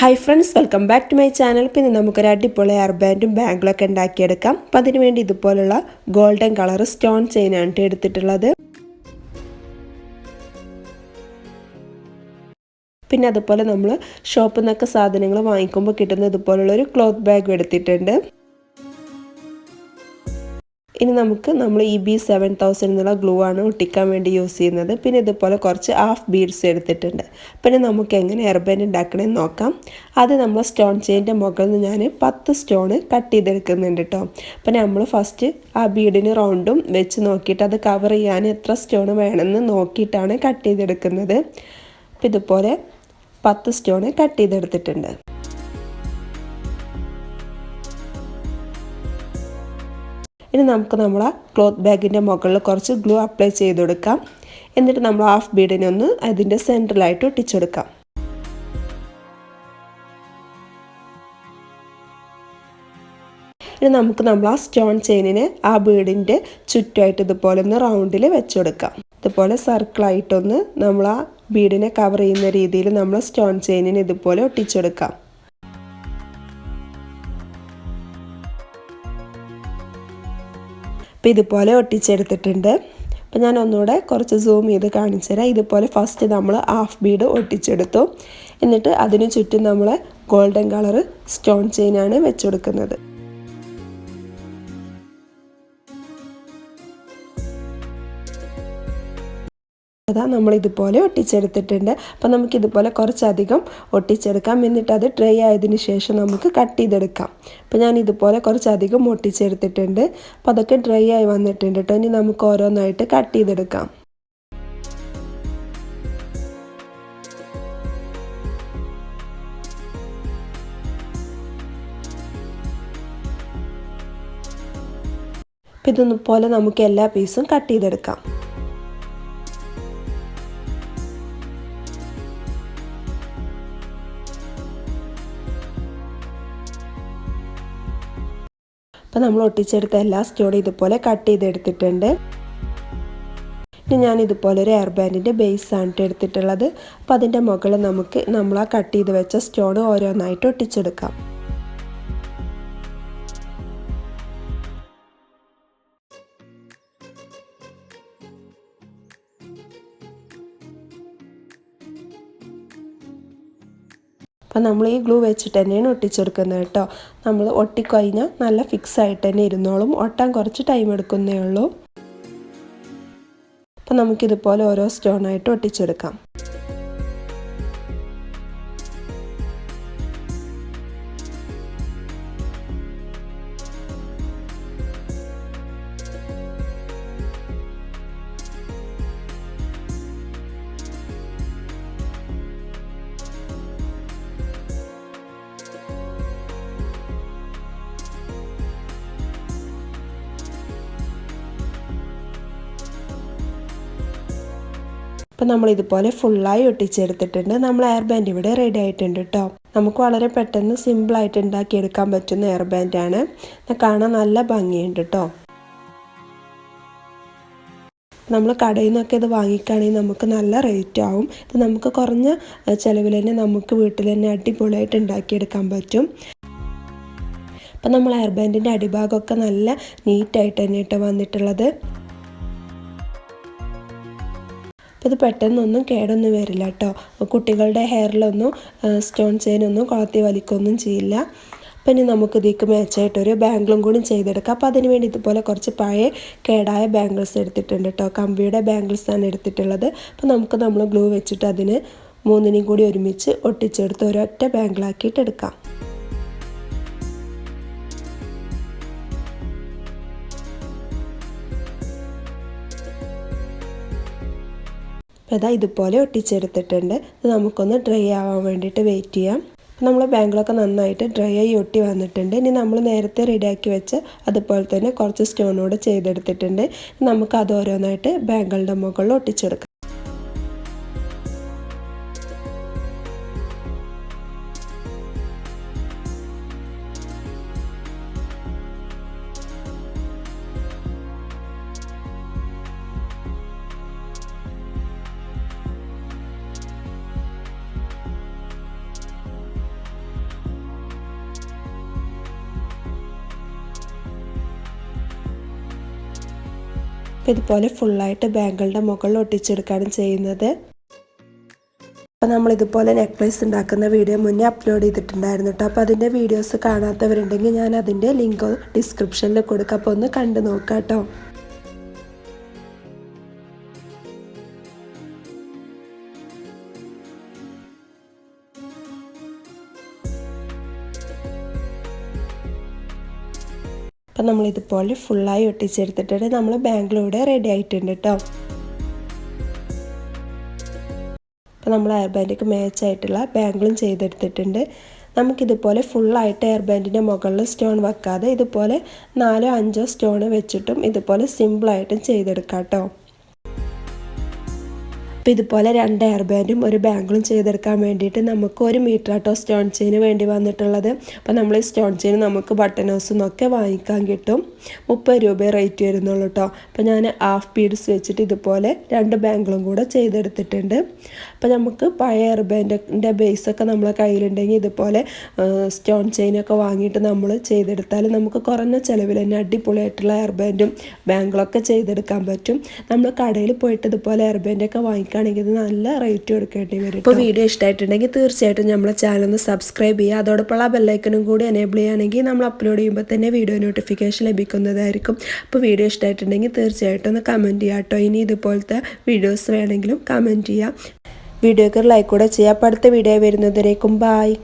Hi friends, welcome back to my channel. പിന്നെ നമുക്കൊരു അടിപൊളി ഹെയർ ബാൻഡും ബാങ്കിളൊക്കെ ഉണ്ടാക്കിയെടുക്കാം. അപ്പം അതിന് വേണ്ടി ഇതുപോലുള്ള ഗോൾഡൻ കളർ സ്റ്റോൺ ചെയിനാണ് എടുത്തിട്ടുള്ളത്. പിന്നെ അതുപോലെ നമ്മൾ ഷോപ്പിൽ നിന്നൊക്കെ സാധനങ്ങൾ വാങ്ങിക്കുമ്പോൾ കിട്ടുന്ന ഇതുപോലുള്ളൊരു ക്ലോത്ത് ബാഗ് എടുത്തിട്ടുണ്ട്. ഇനി നമ്മൾ EB7000 എന്നുള്ള ഗ്ലൂ ആണ് ഒട്ടിക്കാൻ വേണ്ടി യൂസ് ചെയ്യുന്നത്. പിന്നെ ഇതുപോലെ കുറച്ച് ഹാഫ് ബീഡ്സ് എടുത്തിട്ടുണ്ട്. പിന്നെ നമുക്ക് എങ്ങനെ ഹെയർ ബാൻഡ് ഉണ്ടാക്കണമെന്ന് നോക്കാം. അത് നമ്മൾ സ്റ്റോൺ ചെയിൻ്റെ മുകളിൽ നിന്ന് ഞാൻ 10 സ്റ്റോൺ കട്ട് ചെയ്തെടുക്കുന്നുണ്ട് കേട്ടോ. അപ്പം നമ്മൾ ഫസ്റ്റ് ആ ബീഡിന് റൗണ്ടും വെച്ച് നോക്കിയിട്ട് അത് കവർ ചെയ്യാൻ എത്ര സ്റ്റോൺ വേണമെന്ന് നോക്കിയിട്ടാണ് കട്ട് ചെയ്തെടുക്കുന്നത്. അപ്പം ഇതുപോലെ 10 സ്റ്റോൺ കട്ട് ചെയ്തെടുത്തിട്ടുണ്ട്. ഇനി നമുക്ക് നമ്മളെ ക്ലോത്ത് ബാഗിൻ്റെ മുകളിൽ കുറച്ച് ഗ്ലൂ അപ്ലൈ ചെയ്ത് കൊടുക്കാം. എന്നിട്ട് നമ്മൾ ഹാഫ് ബീഡിനെ ഒന്ന് അതിൻ്റെ സെൻറ്ററിലായിട്ട് ഒട്ടിച്ചെടുക്കാം. ഇനി നമുക്ക് ആ സ്റ്റോൺ ചെയിനിനെ ആ ബീഡിൻ്റെ ചുറ്റുമായിട്ട് ഇതുപോലെ ഒന്ന് റൗണ്ടിൽ വെച്ചുകൊടുക്കാം. ഇതുപോലെ സർക്കിളായിട്ടൊന്ന് നമ്മൾ ആ ബീഡിനെ കവർ ചെയ്യുന്ന രീതിയിൽ നമ്മൾ സ്റ്റോൺ ചെയിനിനെ ഇതുപോലെ ഒട്ടിച്ചെടുക്കാം. അപ്പോൾ ഇതുപോലെ ഒട്ടിച്ചെടുത്തിട്ടുണ്ട്. അപ്പോൾ ഞാൻ ഒന്നുകൂടെ കുറച്ച് സൂം ചെയ്ത് കാണിച്ചു തരാം. ഇതുപോലെ ഫസ്റ്റ് നമ്മൾ ഹാഫ് ബീഡ് ഒട്ടിച്ചെടുത്തു. എന്നിട്ട് അതിന് ചുറ്റും നമ്മൾ ഗോൾഡൻ കളർ സ്റ്റോൺ ചെയിനാണ് വെച്ചുകൊടുക്കുന്നത്. അതാ നമ്മളിതുപോലെ ഒട്ടിച്ചെടുത്തിട്ടുണ്ട്. അപ്പോൾ നമുക്കിതുപോലെ കുറച്ചധികം ഒട്ടിച്ചെടുക്കാം. എന്നിട്ട് അത് ഡ്രൈ ആയതിനു ശേഷം നമുക്ക് കട്ട് ചെയ്തെടുക്കാം. അപ്പോൾ ഞാൻ ഇതുപോലെ കുറച്ചധികം ഒട്ടിച്ചെടുത്തിട്ടുണ്ട്. അപ്പോൾ അതൊക്കെ ഡ്രൈ ആയി വന്നിട്ടുണ്ട് കേട്ടോ. ഇനി നമുക്ക് ഓരോന്നായിട്ട് കട്ട് ചെയ്തെടുക്കാം. അപ്പോൾ ഇതുപോലെ നമുക്ക് എല്ലാ പീസും കട്ട് ചെയ്തെടുക്കാം. അപ്പോൾ നമ്മൾ ഒട്ടിച്ചെടുത്ത എല്ലാ സ്റ്റോണും ഇതുപോലെ കട്ട് ചെയ്തെടുത്തിട്ടുണ്ട്. ഇനി ഞാൻ ഇതുപോലെ ഒരു ഹെയർ ബാൻഡിൻ്റെ ബേസാണ് എടുത്തിട്ടുള്ളത്. അപ്പോൾ അതിൻ്റെ മുകളിൽ നമ്മൾ ആ കട്ട് ചെയ്ത് വെച്ച സ്റ്റോൺ ഓരോന്നായിട്ട് ഒട്ടിച്ചെടുക്കാം. അപ്പോൾ നമ്മൾ ഈ ഗ്ലൂ വെച്ചിട്ട് തന്നെയാണ് ഒട്ടിച്ചെടുക്കുന്നത് കേട്ടോ. നമ്മൾ ഒട്ടിക്കഴിഞ്ഞാൽ നല്ല ഫിക്സ് ആയിട്ട് തന്നെ ഇരുന്നോളും. ഒട്ടാൻ കുറച്ച് ടൈം എടുക്കുന്നേ ഉള്ളൂ. അപ്പോൾ നമുക്കിതുപോലെ ഓരോ സ്റ്റോണായിട്ട് ഒട്ടിച്ചെടുക്കാം. അപ്പോൾ നമ്മളിതുപോലെ ഫുള്ളായി ഒട്ടിച്ചെടുത്തിട്ടുണ്ട്. നമ്മൾ ഹെയർ ബാൻഡ് ഇവിടെ റെഡി ആയിട്ടുണ്ട് കേട്ടോ. നമുക്ക് വളരെ പെട്ടെന്ന് സിമ്പിളായിട്ട് ഉണ്ടാക്കിയെടുക്കാൻ പറ്റുന്ന ഹെയർ ബാൻഡാണ്. കാണാൻ നല്ല ഭംഗിയുണ്ട് കേട്ടോ. നമ്മൾ കടയിൽ നിന്നൊക്കെ ഇത് വാങ്ങിക്കുകയാണെങ്കിൽ നമുക്ക് നല്ല റേറ്റ് ആവും. ഇത് നമുക്ക് കുറഞ്ഞ ചിലവിൽ തന്നെ നമുക്ക് വീട്ടിൽ തന്നെ അടിപൊളിയായിട്ട് ഉണ്ടാക്കിയെടുക്കാൻ പറ്റും. അപ്പം നമ്മൾ ഹെയർ ബാൻഡിൻ്റെ അടിഭാഗമൊക്കെ നല്ല നീറ്റായിട്ട് തന്നെ വന്നിട്ടുള്ളത്. അപ്പോൾ ഇത് പെട്ടെന്നൊന്നും കേടൊന്നും വരില്ല കേട്ടോ. കുട്ടികളുടെ ഹെയറിലൊന്നും സ്റ്റോൺ ചെയിനൊന്നും കൊളത്തി വലിക്കൊന്നും ചെയ്യില്ല. അപ്പോൾ ഇനി നമുക്ക് ഇതിലേക്ക് മാച്ചായിട്ടൊരു ബാംഗിളും കൂടി ചെയ്തെടുക്കാം. അപ്പോൾ അതിന് വേണ്ടി ഇതുപോലെ കുറച്ച് പഴയ കേടായ ബാംഗിൾസ് എടുത്തിട്ടുണ്ട് കേട്ടോ. കമ്പിയുടെ ബാംഗിൾസാണ് എടുത്തിട്ടുള്ളത്. അപ്പോൾ നമ്മൾ ഗ്ലൂ വെച്ചിട്ട് അതിന് മൂന്നിനെയും കൂടി ഒരുമിച്ച് ഒട്ടിച്ചെടുത്ത് ഒരൊറ്റ ബാംഗിളാക്കിയിട്ട് എടുക്കാം. അതാ ഇതുപോലെ ഒട്ടിച്ചെടുത്തിട്ടുണ്ട്. ഇത് നമുക്കൊന്ന് ഡ്രൈ ആവാൻ വേണ്ടിയിട്ട് വെയിറ്റ് ചെയ്യാം. നമ്മൾ ബാംഗിളൊക്കെ നന്നായിട്ട് ഡ്രൈ ആയി ഒട്ടി വന്നിട്ടുണ്ട്. ഇനി നമ്മൾ നേരത്തെ റെഡിയാക്കി വെച്ച് അതുപോലെ തന്നെ കുറച്ച് സ്റ്റോണോട് ചെയ്തെടുത്തിട്ടുണ്ട്. നമുക്ക് അത് ഓരോന്നായിട്ട് ബാംഗിളിൻ്റെ മുകളിൽ ഒട്ടിച്ചെടുക്കാം. അപ്പോൾ ഇതുപോലെ ഫുള്ളായിട്ട് ബാങ്കിളുടെ മുകളിൽ ഒട്ടിച്ചെടുക്കുകയാണ് ചെയ്യുന്നത്. അപ്പോൾ നമ്മളിതുപോലെ നെക്ലേസ് ഉണ്ടാക്കുന്ന വീഡിയോ മുന്നേ അപ്ലോഡ് ചെയ്തിട്ടുണ്ടായിരുന്നു കേട്ടോ. അപ്പോൾ അതിൻ്റെ വീഡിയോസ് കാണാത്തവരുണ്ടെങ്കിൽ ഞാൻ അതിൻ്റെ ലിങ്ക് ഡിസ്ക്രിപ്ഷനിൽ കൊടുക്കാം. അപ്പോൾ ഒന്ന് കണ്ടു നോക്കാം കേട്ടോ. അപ്പം നമ്മളിതുപോലെ ഫുള്ളായി ഒട്ടിച്ചെടുത്തിട്ടുണ്ട്. നമ്മൾ ബാങ്കിലൂടെ റെഡി ആയിട്ടുണ്ട് കേട്ടോ. അപ്പോൾ നമ്മൾ ഹെയർ ബാൻഡിലേക്ക് മാച്ചായിട്ടുള്ള ബാങ്കിളും ചെയ്തെടുത്തിട്ടുണ്ട്. നമുക്കിതുപോലെ ഫുള്ളായിട്ട് ഹെയർ ബാൻഡിൻ്റെ മുകളിൽ സ്റ്റോൺ വെക്കാതെ ഇതുപോലെ 4-5 സ്റ്റോൺ വെച്ചിട്ടും ഇതുപോലെ സിമ്പിളായിട്ടും ചെയ്തെടുക്കാം കേട്ടോ. അപ്പോൾ ഇതുപോലെ 2 ഹെയർ ബാൻഡും ഒരു ബാങ്കിളും ചെയ്തെടുക്കാൻ വേണ്ടിയിട്ട് നമുക്ക് 1 മീറ്റർ ആട്ടോ സ്റ്റോൺ ചെയിന് വേണ്ടി വന്നിട്ടുള്ളത്. അപ്പോൾ നമ്മൾ ഈ സ്റ്റോൺ ചെയിൻ നമുക്ക് ബട്ടൺ ഹൗസിൽ നിന്നൊക്കെ വാങ്ങിക്കാൻ കിട്ടും. 30 രൂപ റേറ്റ് വരുന്നുള്ളൂ കേട്ടോ. അപ്പോൾ ഞാൻ ഹാഫ് ബീഡ്സ് വെച്ചിട്ട് ഇതുപോലെ 2 ബാങ്കിളും കൂടെ ചെയ്തെടുത്തിട്ടുണ്ട്. അപ്പോൾ നമുക്ക് പഴയ ഹെയർ ബാൻഡിൻ്റെ ബേസൊക്കെ നമ്മളെ കയ്യിലുണ്ടെങ്കിൽ ഇതുപോലെ സ്റ്റോൺ ചെയിനൊക്കെ വാങ്ങിയിട്ട് നമ്മൾ ചെയ്തെടുത്താൽ നമുക്ക് കുറഞ്ഞ ചിലവിൽ തന്നെ അടിപൊളിയായിട്ടുള്ള ഹെയർ ബാൻഡും ബാങ്കിളൊക്കെ ചെയ്തെടുക്കാൻ പറ്റും. നമ്മൾ കടയിൽ പോയിട്ട് ഇതുപോലെ ഹെയർ ബാൻഡൊക്കെ വാങ്ങിക്കുകയാണെങ്കിൽ നല്ല റേറ്റ് കൊടുക്കേണ്ടി വരും. ഇപ്പോൾ വീഡിയോ ഇഷ്ടമായിട്ടുണ്ടെങ്കിൽ തീർച്ചയായിട്ടും നമ്മളെ ചാനൽ ഒന്ന് സബ്സ്ക്രൈബ് ചെയ്യുക. അതോടൊപ്പം ആ ബെല്ലൈക്കനും കൂടി എനേബിൾ ചെയ്യുകയാണെങ്കിൽ നമ്മൾ അപ്ലോഡ് ചെയ്യുമ്പോൾ തന്നെ വീഡിയോ നോട്ടിഫിക്കേഷൻ ലഭിക്കുന്നതായിരിക്കും. അപ്പോൾ വീഡിയോ ഇഷ്ടമായിട്ടുണ്ടെങ്കിൽ തീർച്ചയായിട്ടും ഒന്ന് കമൻറ്റ് ചെയ്യുക കേട്ടോ. ഇനി ഇതുപോലത്തെ വീഡിയോസ് വേണമെങ്കിലും കമൻറ്റ് ചെയ്യുക. വീഡിയോക്ക് ലൈക്ക് കൂടെ ചെയ്യുക. അപ്പോൾ അടുത്ത വീഡിയോ വരുന്നതിലേക്കും ബായ്.